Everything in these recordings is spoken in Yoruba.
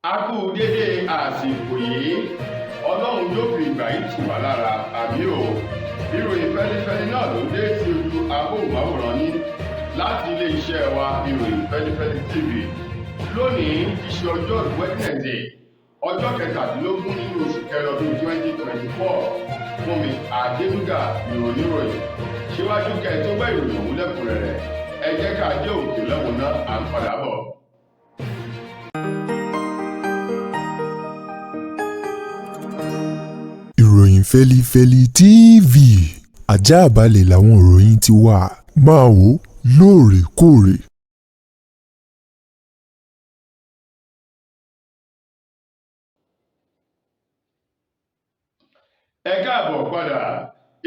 A kú dédé àsìkò yìí, Ọlọ́run yóò fi ìgbà yìí tù wá lára, àmì o. Ìròyìn fẹ́lifẹ́li náà ló dé sí ojú amóhùnmáwòrán yín láti ilé-iṣẹ́ wa Ìròyìn Fẹ́lifẹ́li TV. Lónìí ti ṣe ọjọ́ Wednesday, ọjọ́ 17 nínú oṣù kẹrin ọdún 2024. Fúnmi Adénúgà ìròyìn. Síwájú kẹ́ ẹ tó gbọ́ ìròyìn ọ̀hún lẹ́kùnrẹ́rẹ́, ẹ jẹ́ ká dé òkè lọ́wọ́ náà, à ń padà bọ̀. Ìròyìn Fẹ́lifẹ́li TV àjààbálẹ̀ làwọn ìròyìn ti wà, máa wò lóòrèkóòrè. Ẹ káàbọ̀ padà,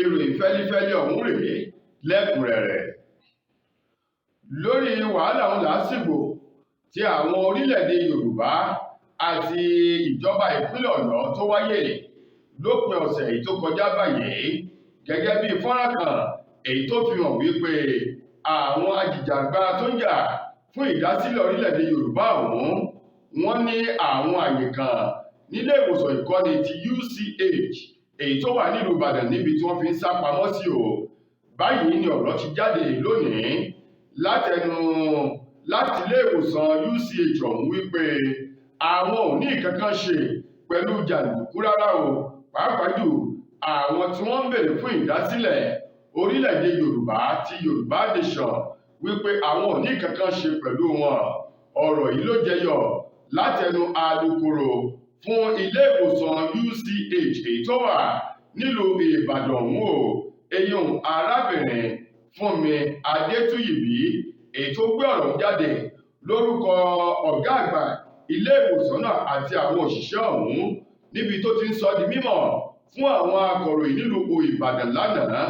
ìròyìn fẹ́lifẹ́li ọ̀hún rèé lẹ́kùnrẹ́rẹ́. Lórí wàhálà ọ̀hún lásìgbò tí àwọn orílẹ̀-èdè Yorùbá àti ìjọba ìpínlẹ̀ Ọ̀yọ́ tó wáyé lópin ọ̀sẹ̀ èyí tó kọjá báyìí, gẹ́gẹ́ bí fọ́nrán kan èyí tó fi hàn wípé àwọn ajìjàgbara tó ń jà fún ìdásílẹ̀ orílẹ̀-èdè Yorùbá ọ̀hún, wọ́n ní àwọn àyè kan nílé ìwòsàn ìkọ́ni ti UCH èyí tó wà nílùú Ìbàdàn níbi tí wọ́n fi ń sá pamọ́ sí o. Báyìí ni ọ̀rọ̀ ti jáde lónìí láti ilé ìwòsàn UCH ọ̀hún wípé àwọn ò ní ìkankan ṣe pẹ̀lú jàǹdùkú rárá o, pàápàá jù àwọn tí wọ́n ń bèrè fún ìdásílẹ̀ orílẹ̀-èdè Yorùbá ti Yorùbá Nation wípé àwọn ò ní ìkankan ṣe pẹ̀lú wọn. Ọ̀rọ̀ yìí ló jẹyọ látẹnu alukoro fún ilé ìwòsàn UCH èyí tó wà nílùú Ìbàdàn ọ̀hún o, eyín arábìnrin Fúnmi Adétúyìbí èyí tó gbé ọ̀rọ̀ jáde lórúkọ ọ̀gá àgbà ilé ìwòsàn náà àti àwọn òṣìṣẹ́ ọ̀hún níbi tó ti ń sọ di mímọ̀ fún àwọn akọ̀ròyìn nílùú Ìbàdàn lánàá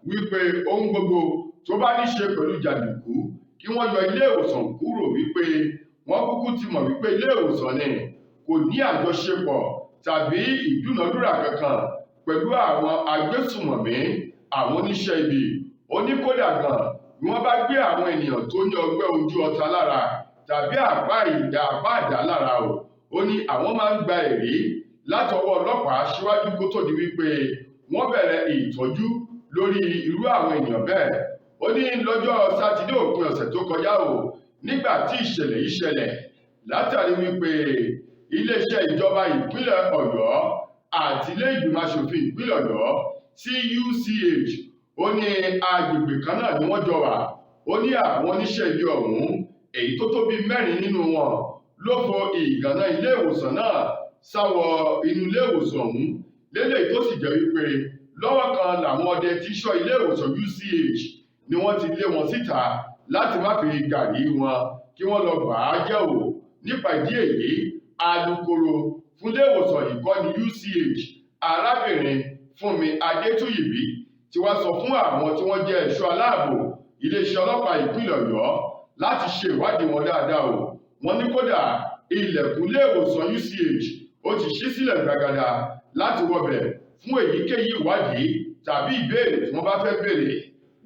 wípé ohun gbogbo tó bá ní ṣe pẹ̀lú jàǹdùkú kí wọ́n yọ ilé ìwòsàn kúrò, wípé wọ́n kúkú ti mọ̀ wípé ilé ìwòsàn ni kò ní àjọṣepọ̀ tàbí ìdúnàdúrà kankan pẹ̀lú àwọn agbésùmọ̀mí, àwọn oníṣẹ́ ibi. Ó ní kódà gan bí wọ́n bá gbé àwọn ènìyàn tó ní ọgbẹ́ ojú ọta lára tàbí àpá àdá lára o, ó ní àwọn máa ń gba ẹ̀rí látọwọ́ ọlọ́pàá síwájú kó tó di wípé wọ́n bẹ̀rẹ̀ ìtọ́jú lórí irú àwọn ènìyàn bẹ́ẹ̀. Ó ní lọ́jọ́ sátidé òpin ọ̀sẹ̀ tó kọjá o, nígbà tí ìṣẹ̀lẹ̀ yìí ṣẹlẹ̀ látàrí wípé iléeṣẹ́ ìjọba ìpínlẹ̀ Ọ̀yọ́ àti ilé ìgbìmọ̀ aṣòfin ìpínlẹ̀ Ọ̀yọ́ CUCH, ó ní agbègbè kan náà ni wọ́n jọ wà. Ó ní àwọn oníṣẹ́ ibi ọ̀hún èyí tó tó bíi 4 nínú wọn ló fo ìgànná ilé ìwòsàn náà sáwọ inú ilé ìwòsàn ọ̀hún, lélẹ́yìí tó sì jẹ́ wípé lọ́wọ́ kan làwọn ọdẹ tí ṣọ́ ilé ìwòsàn UCH ni wọ́n ti lé wọn síta láti má fi gàrí wọn kí wọ́n lọ bà á jẹ́ o. Nípa ìdí èyí, alukoro fún ilé ìwòsàn ìkọ́ni UCH arábìnrin Fúnmi Adétúyìbí ti wá sọ fún àwọn tí wọ́n jẹ́ ẹ̀ṣọ́ aláàbò iléeṣẹ́ ọlọ́pàá ìpínlẹ̀ Ọ̀yọ́ láti ṣe ìwádìí wọn dáadáa o. Wọ́n ní kódà ilẹ̀kùn ilé ìwòsàn UCH ó ti ṣí sílẹ̀ gbàgàdà láti wọbẹ̀ fún èyíkéyìí ìwádìí tàbí ìbéèrè tí wọ́n bá fẹ́ béèrè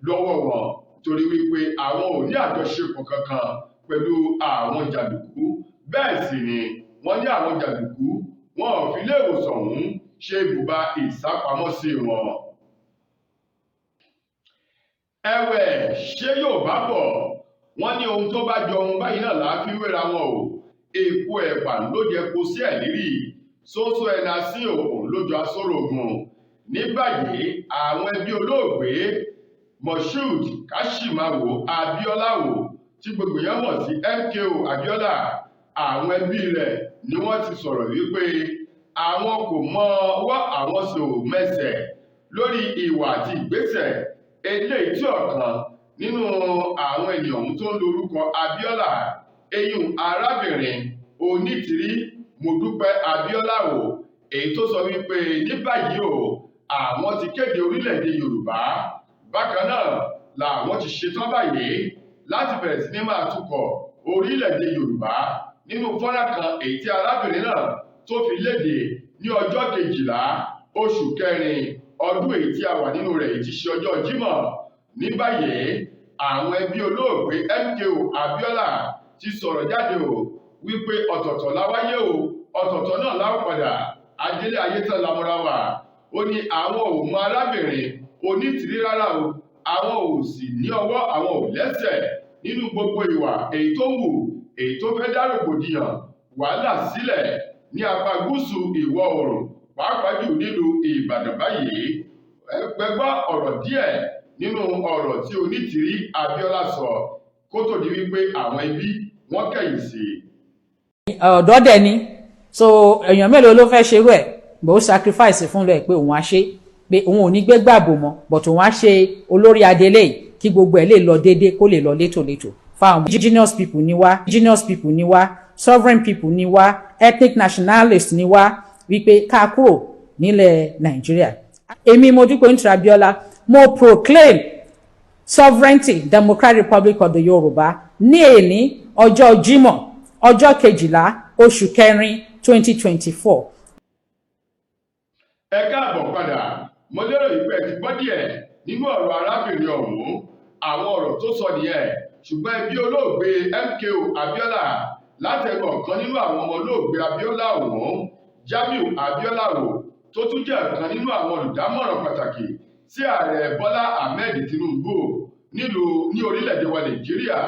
lọ́wọ́ wọn, torí wípé àwọn ò ní àjọṣepọ̀ kankan pẹ̀lú àwọn jàǹdùkú. Bẹ́ẹ̀ sì ni wọ́n ní àwọn jàǹdùkú wọn ò fi ilé ìwòsàn ọ̀hún ṣe ibùba ìsápamọ́sí wọn. Ẹ̀wẹ̀, ṣé Yorùbá bọ̀ wọ́n ní ohun tó bá jọ ohun báyìí náà là á fi wéra wọn o. Èpo ẹ̀pà ló jẹ kó sí ẹ̀lírì, ṣóṣó ẹ̀nà sí òun lójú asórògùn. Ní báyìí, àwọn ẹbí olóògbé Moshood Kashimawo Abiola tí gbogbo èèyàn mọ̀ sí MKO Abiola, àwọn ẹbí rẹ̀ ni wọ́n ti sọ̀rọ̀ wípé àwọn kò mọ ọwọ́ àwọn sò mẹsẹ̀ lórí ìwà àti ìgbésẹ̀ eléyìí tí ọ̀kan nínú àwọn ènìyàn ọ̀hún tó ń lorúkọ Abiola, eyín arábìnrin Onítìrí Mọ́dúpẹ́ Abiola èyí tó sọ wípé ní báyìí o àwọn ti kéde orílẹ̀-èdè Yorùbá. Bákan náà làwọn ti ṣetán báyìí láti bẹ̀rẹ̀ sí ní máa tukọ̀ orílẹ̀-èdè Yorùbá nínú fọ́nrán kan èyí tí arábìnrin náà tó fi léde ní ọjọ́ 12 oṣù kẹrin ọdún èyí tí a wà nínú rẹ̀ èyí tí ṣe ọjọ́ Jímọ̀. Ní báyìí àwọn ẹbí olóògbé MKO Abiola ti sọ̀rọ̀ jáde o wípé ọ̀tọ̀ọ̀tọ̀ la wáyé o, ọ̀tọ̀ọ̀tọ̀ náà la ó padà, adélé ayé tán lamọ́ra wa. Ó ní àwọn ò mọ arábìnrin onítìrí rárá o, àwọn ò sì ní ọwọ́, àwọn ò lẹ́sẹ̀ nínú gbogbo ìwà èyí tó wù, èyí tó fẹ́ dá rògbòdìyàn wàhálà sílẹ̀ ní apá gúúsù ìwọ̀ oòrùn, pàápàá jù nílùú Ìbàdàn báyìí. Ẹ gbọ́ ọ̀rọ̀ díẹ̀ nínú ọ̀rọ̀ tí Onítìrí Abíọ́lá sọ kó tó di wípé àwọn ẹbí wọ́n kẹ̀yìn sí. ọ̀dọ́ dẹ̀ ni, so èèyàn mélòó ló fẹ́ ṣerú ẹ̀, bó sacrifice fún lẹ̀ pé òun á ṣe, pé òun ò ní gbé gbàbò mọ́, but òun á ṣe olórí adelé kí gbogbo ẹ̀ lè lọ déédéé, kó lè lọ létòlétò fáwọn indigenous people ni wá, sovereign people ni wá, ethnic nationalist ni wá, wípé ká kúrò nílẹ̀ Nàìjíríà. Èmi Modúpẹ́ Onítìrí Abíọ́lá, mo proclaim sovereignty Democratic Republic of the Yorùbá ní èní ọjọ́ Jímọ̀ ọjọ́ 12 oṣù kẹrin 2024. Ẹ káàbọ̀ padà, mo lérò wípé ẹ ti gbọ́ díẹ̀ nínú ọ̀rọ̀ arábìnrin ọ̀hún. Àwọn ọ̀rọ̀ tó sọ nìyẹn, ṣùgbọ́n ẹbí olóògbé MKO Abíọ́lá látẹnu ọ̀kan nínú àwọn ọmọ olóògbé Abíọ́lá ọ̀hún, Jamiu Abíọ́lá Rò, tó tún jẹ́ ọ̀kan nínú àwọn olùdámọ̀ràn pàtàkì sí ààrẹ Bọ́lá Ahmed Tinubu ní orílẹ̀-èdè wa Nàìjíríà.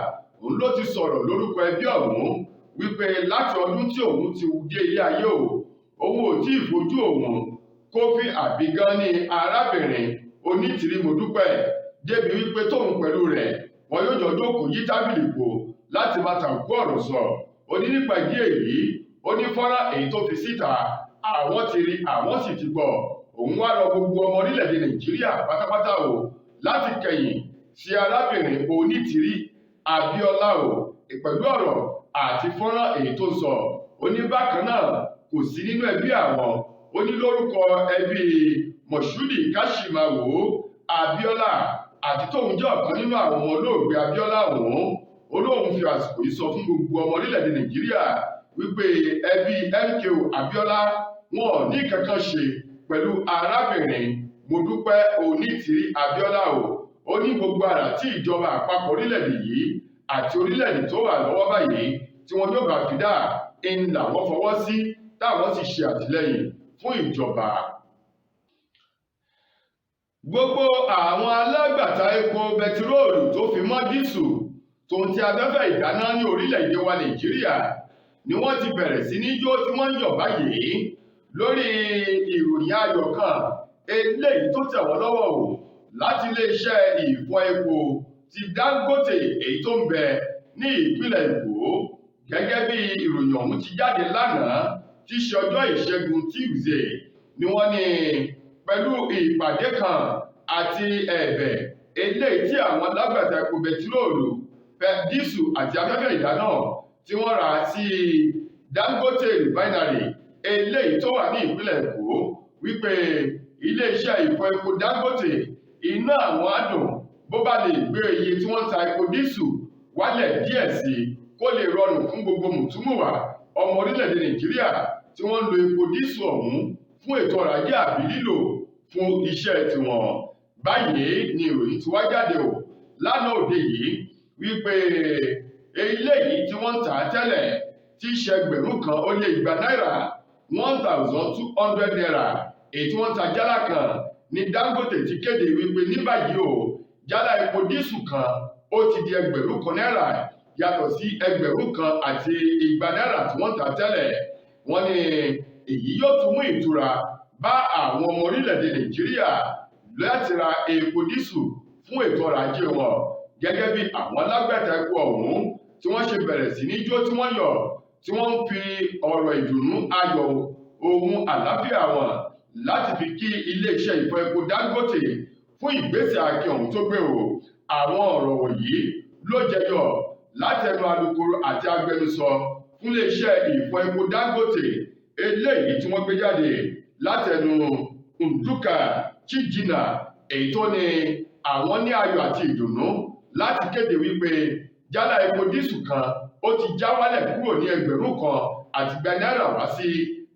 Òun ló ti sọ̀rọ̀ lórúkọ ẹbí ọ̀hún wípé láti ọdún tí òun ti dé ilé ayé òun ò tí ì fojú òun kófí àbí gan ní arábìnrin Onítìrí Modúpẹ́, débi wípé tóun pẹ̀lú rẹ̀ wọn yóò jọ jókòó yí tábìlì pò láti máa tàkú ọ̀rọ̀ sọ. Ó ní nípa ìdí èyí, ó ní fọ́nrán èyí tó fi síta àwọn ti rí, àwọn sì ti gbọ́. Òun wá rọ gbogbo ọmọ orílẹ̀-èdè Nàìjíríà pátápátá láti kẹ̀yìn sí arábìnrin Onítìrí Abíọ́lá pẹ̀lú ọ̀rọ̀ àti fọ́nrán èyí tó sọ. Ó ní bákan náà kò sí nínú ẹbí àwọn. Ó ní lórúkọ ẹbí Mọ̀ṣúdì Káṣímáwò Abíọ́lá àti tóun jẹ́ ọ̀kan nínú àwọn ọmọ olóògbé Abíọ́lá ọ̀hún, ó lóun fi àsìkò yìí sọ fún gbogbo ọmọ orílẹ̀-èdè Nàìjíríà wípé ẹbí MKO Abíọ́lá wọn ò ní kankan ṣe pẹ̀lú arábìnrin Modúpẹ́ Onítìrí Abíọ́lá ó ní gbogbo àrà tí ìjọba àpapọ̀ orílẹ̀-èdè yìí àti orílẹ̀-èdè tó wà lọ́wọ́ báyìí tí wọ́n yóò bá fi dá ń làwọn fọwọ́ sí, táwọn sì ṣe àtìlẹ́yìn fún ìjọba. Gbogbo àwọn alágbàtà epo bẹtiróòlù tó fi mọ́ dísù tòun ti afẹ́fẹ́ ìdáná ní orílẹ̀-èdè wa Nàìjíríà ni wọ́n ti bẹ̀rẹ̀ sí ní jó tí wọ́n ń yọ̀ báyìí lórí ìròyìn ayọ̀ kan eléyìí tó tẹ̀ wọ́n lọ́wọ́ láti iléeṣẹ́ ìfọ epo ti Dangote èyí tó ń bẹ ní ìpínlẹ̀ Èkó. Gẹ́gẹ́ bí ìròyìn ọ̀hún ti jáde lánàá tí í ṣe ọjọ́ Ìṣẹ́gun Tuesday, ni wọ́n ní pẹ̀lú ìpàdé kan àti ẹ̀bẹ̀ eléyìí tí àwọn alágbàtà epo bẹtiróòlù, dísù àti afẹ́fẹ́ ìdáná tí wọ́n rà sí Dangote refinery eléyìí tó wà ní ìpínlẹ̀ Èkó, wípé iléeṣẹ́ ìfọ epo Dangote iná àwọn àdùn bó bá lè gbé iye tí wọ́n ta epo dísù wálẹ̀ díẹ̀ sí kó lè rọrùn fún gbogbo mùtúmùwà ọmọ orílẹ̀-èdè Nàìjíríà tí wọ́n ń lo epo dísù ọ̀hún fún ètò ọrọ̀ ajé àbí lílò fún iṣẹ́ tiwọn. Báyìí ni ìròyìn ti wá jáde lánàá òde yìí wípé eléyìí tí wọ́n ń tà á tẹ́lẹ̀ tí í ṣe ẹgbẹ̀rún kan ó lé igba náírà 1,200 naira èyí tí wọ́n ta jálá kan ní Dangote ti kéde wípé ní báyìí jálá epo dísù kan ó ti di ẹgbẹ̀rún kan náírà yàtọ̀ sí ẹgbẹ̀rún kan àti igba náírà tí wọ́n tà tẹ́lẹ̀. Wọ́n ní èyí yóò tún mú ìtura bá àwọn ọmọ orílẹ̀-èdè Nàìjíríà láti ra epo dísù fún ètò ọrọ̀ ajé wọn, gẹ́gẹ́ bí àwọn alágbàtà epo ọ̀hún tí wọ́n ṣe bẹ̀rẹ̀ sí ní jó tí wọ́n yọ̀, tí wọ́n ń fi ọ̀rọ̀ ìdùnnú, ayọ̀, ohun àlàáfíà wọn láti fi kí iléeṣẹ́ ìfọ epo Dangote fún ìgbésẹ̀ akin ọ̀hún tó gbé Àwọn ọ̀rọ̀ wọ̀nyí ló jẹyọ látẹnu alukoro àti agbẹnusọ fún iléeṣẹ́ ìfọ epo Dangote eléyìí tí wọ́n gbé jáde látẹnu Nduka Chijina, èyí tó ní àwọn ní ayọ̀ àti ìdùnnú láti kéde wípé jálá epo dísù kan ó ti já wálẹ̀ kúrò ní ẹgbẹ̀rún kan àti igba náírà wá sí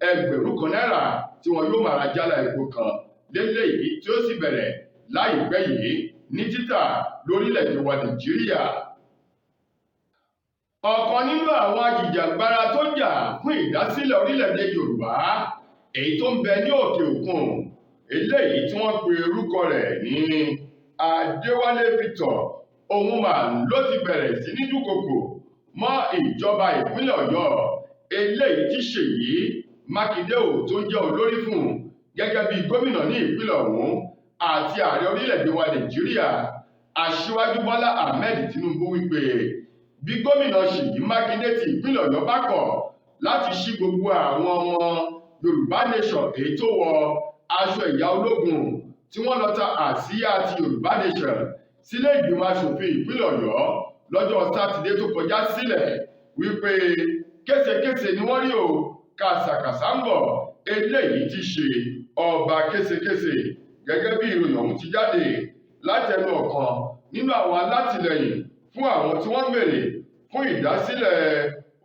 ẹgbẹ̀rún kan náírà tí wọn yóò máa ra jálá epo kan léléyìí tí ó sì bẹ̀rẹ̀ láìpẹ́ yìí ní títà lórílẹ̀-èdè wa Nàìjíríà. ọ̀kan nínú àwọn ajìjàgbara tó jà fún ìdásílẹ̀ orílẹ̀-èdè Yorùbá èyí tó ń bẹ ní òkè òkun eléyìí tí wọ́n pe orúkọ rẹ̀ ní Adéwálé Victor òun mà ló ti bẹ̀rẹ̀ sí ní dúnkokò mọ́ ìjọba ìpínlẹ̀ Ọ̀yọ́ eléyìí tí Ṣèyí Mákindé tó ń jẹ́ olórí fún gẹ́gẹ́ bí gómìnà ní ìpínlẹ̀ ọ̀hún àti ààrẹ orílẹ̀-èdè wa Nàìjíríà Aṣíwájú Bọ́lá Ahmed Tinubu wípé bí gómìnà Ṣèyí Mákindé ti ìpínlẹ̀ Ọ̀yọ́ bá kọ̀ láti ṣí gbogbo àwọn ọmọ Yorùbá Nation èyí tó wọ aṣọ ìyá ológun tí wọ́n lọ ta àsíá ti Yorùbá Nation sílé ìgbìmọ̀ aṣòfin ìpínlẹ̀ Ọ̀yọ́ lọ́jọ́ Sátidé tó kọjá sílẹ̀ wípé késekése ni wọ́n rí o kàsàkàsà ń bọ̀ eléyìí ti ṣe ọba késekése gẹ́gẹ́ bí ìròyìn ọ̀hún ti jáde láti ẹnu ọ̀kan nínú àwọn alátìlẹyìn fún àwọn tí wọ́n béèrè fún ìdásílẹ̀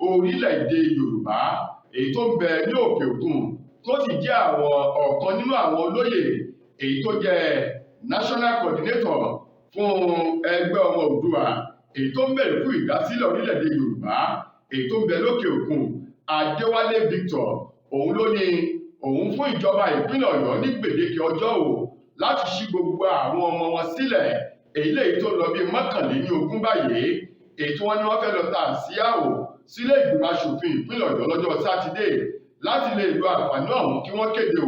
orílẹ̀-èdè Yorùbá èyí tó ń bẹ ní òkè òkun tó sì jẹ́ àwọn ọ̀kan nínú àwọn olóyè èyí tó jẹ́ national coordinator fún ẹgbẹ́ ọmọ Oòduà èyí tó ń béèrè fún ìdásílẹ̀ orílẹ̀-èdè Yorùbá èyí tó ń bẹ lókè òkun Adéwálé Victor òun ló ní òun fún ìjọba ìpínlẹ̀ Ọ̀yọ́ ní gbèdéke ọjọ́ láti ṣí gbogbo àwọn ọmọ wọn sílẹ̀ eléyìí tó lọ bíi mọ́kànléníogún báyìí èyí tí wọ́n ní wọ́n fẹ́ lọ ta àsíá sílé ìgbìmọ̀ aṣòfin ìpínlẹ̀ Ọ̀yọ́ lọ́jọ́ Sátidé láti lè lo àǹfààní ọ̀hún kí wọ́n kéde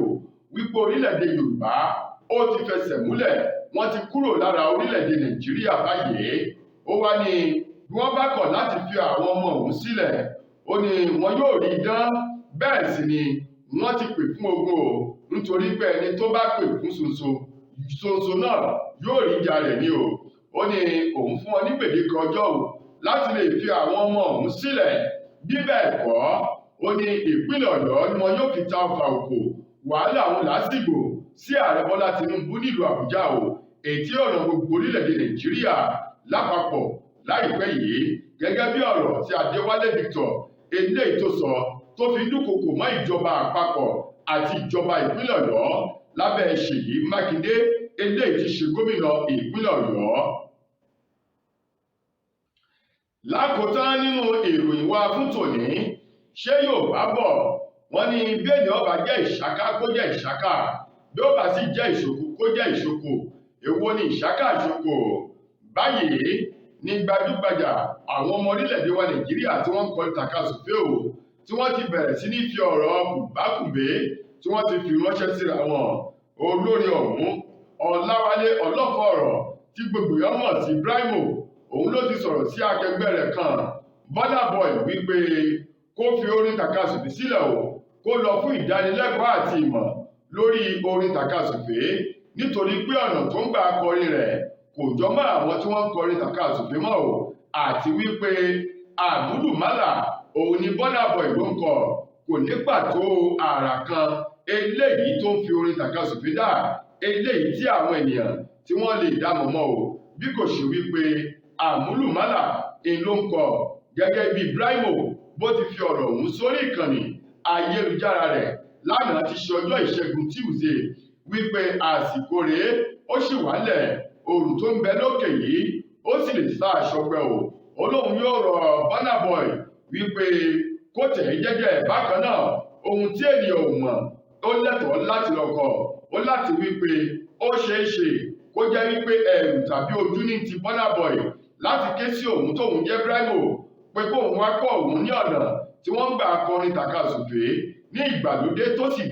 wípé orílẹ̀-èdè Yorùbá ó ti fẹsẹ̀ múlẹ̀ wọ́n ti kúrò lára orílẹ̀-èdè Nàìjíríà báyìí ó wá ní bí wọ́n bá kọ̀ láti fi àwọn ọmọ ọ̀hún sílẹ̀ ó ní wọn yóò rí idán bẹ́ẹ̀ sì ni wọ́n ti pè fún ogun nítorí pé ẹni tó bá pè fún ṣoṣo náà yóò rí ìjà rẹ̀ ní ó ní òun fún wọn ní gbèdéke ọjọ́ láti lè fi àwọn ọmọ ọ̀hún sílẹ̀ bí bẹ́ẹ̀ kọ́ ó ní ìpínlẹ̀ Ọ̀yọ́ ni wọn yóò fi ta ọfà òkò wàhálà àwọn lásìgbò sí ààrẹ Bọ́lá Tinubu nílùú Àbújá èyí tí ọ̀nà gbogbo orílẹ̀-èdè Nàìjíríà lápapọ̀ láìpẹ́ yìí gẹ́gẹ́ bí ọ̀rọ̀ tí Adéwálé Victor eléyìí tó sọ tó fi dúnkokò mọ́ ìjọba àpapọ̀ àti ìjọba ìpínlẹ̀ Ọ̀yọ́ lábẹ́ Ṣèyí Mákindé eléyìí tí ṣe gómìnà ìpínlẹ̀ Ọ̀yọ́. Lákòótán nínú ìròyìn wa fún tòní ṣé Yorùbá bọ̀ wọ́n ní bí ènìyàn bá jẹ́ ìṣáká kó jẹ́ ìṣáká bí ó bá sì jẹ́ ìṣòkò kó jẹ́ ìṣòkò èwo ni ìṣáká ìṣòkò báyìí ní gbajúgbajà àwọn ọmọ orílẹ̀-èdè wa Nàìjíríà tí wọ́n ń kọ tàkasùfé tí wọ́n ti bẹ̀rẹ̀ sí ní fi ọ̀rọ̀ kùbákùgbé tí wọ́n ti fi ránṣẹ́ síra wọn olórin ọ̀hún Ọláwálé Ọlọ́fọ̀ọ̀rọ̀ tí gbogbo èèyàn mọ̀ sí Brymo òun ló ti sọ̀rọ̀ sí akẹgbẹ́ rẹ̀ kan Burna Boy wípé kó fi orin tàkasùfé sílẹ̀ kó lọ fún ìdánilẹ́kọ̀ọ́ àti ìmọ̀ lórí orin tàkasùfé nítorí pé ọ̀nà tó ń gbà kọrin rẹ̀ kò jọ mọ́ àwọn tí wọ́n ń kọrin tàkasùfé mọ́ àti wípé àmúlùmálà òun ni Burna Boy ló ń kọ kò ní pàtó àrà kan eléyìí tó ń fi orin tàkasùfé dá eléyìí tí àwọn ènìyàn tí wọ́n lè dá mọ̀ bí kò ṣe wípé àmúlùmálà ló ń kọ gẹ́gẹ́ bí Brymo bó ti fi ọ̀rọ̀ ọ̀hún sórí ìkànnì ayélujára rẹ̀ lánàá ti ṣe ọjọ́ ìṣẹ́gun Tuesday wípé àsìkò rèé ó sì wálẹ̀ oòrùn tó ń bẹ lókè yìí ó sì lè sá aṣọ pẹ́ olóhùn yóò rọ Burna Boy wípé kó tẹ̀ ẹ́ jẹ́jẹ́ bákan náà ohun tí ènìyàn ò mọ̀ ó lẹ́tọ̀ọ́ láti lọ́kọ̀ ó láti wípé ó ṣeé ṣe kó jẹ́ wípé ẹ̀rù tàbí ojú ní ti Burna Boy láti ké sí òun tóun jẹ́ Brymo pé kóun wá kọ́ òun ní ọ̀nà tí wọ́n ń gbà kọrin tàkasùfé ní ìgbàlódé tó sì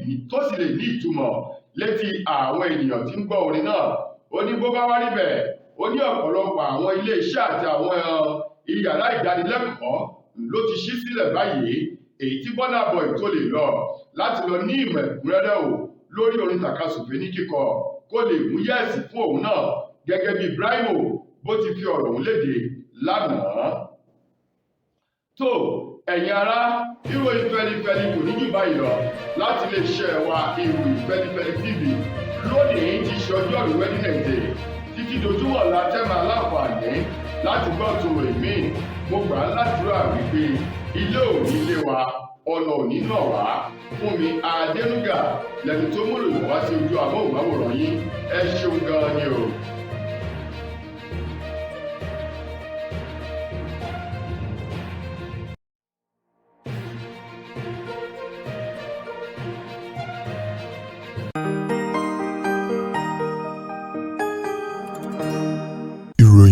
lè ní ìtumọ̀ létí àwọn ènìyàn tí ń gbọ́ orin náà ó ní bó bá wá rí bẹ́ẹ̀ ó ní ọ̀pọ̀lọpọ̀ àwọn ilé iṣẹ́ àti àwọn iyàrá ìdánilẹ́kọ̀ọ́ ló ti ṣí sílẹ̀ báyìí èyí tí Burna Boy tó lè lọ láti lọ ní ìmọ̀ ẹ̀kúnrẹ́rẹ́ lórí orin tàkasùfé ní kíkọ kó lè mú yẹ́ẹ̀sì fún òun náà gẹ́gẹ́ bí Brymo bó ti fi ọ̀rọ̀ òun léde lánàá. tó ẹ̀yin ará ìròyìn fẹ́lifẹ́li kò ní jù báyìí lọ láti lè ṣe wa ìròyìn fẹ́lifẹ́li TV lónìí ti ṣe ọjọ́ Wednesday títí dojúmọ̀ la tẹ́ máa láǹfààní láti gbọ́ tòrò èmi mo gbà á ládùúrà wípé ilé òní ilé wa ọ̀nà òní náà wá Fúnmi Adénúgà lẹ́nu tó múlò wá sí ojú amóhùnmáwòrán yín ẹ ṣeun gan-an ni o.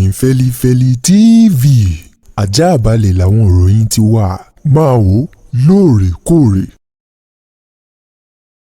ìròyìn Fẹ́lifẹ́li TV àjààbálẹ̀ làwọn ìròyìn ti wà máa wò lóòrèkóòrè.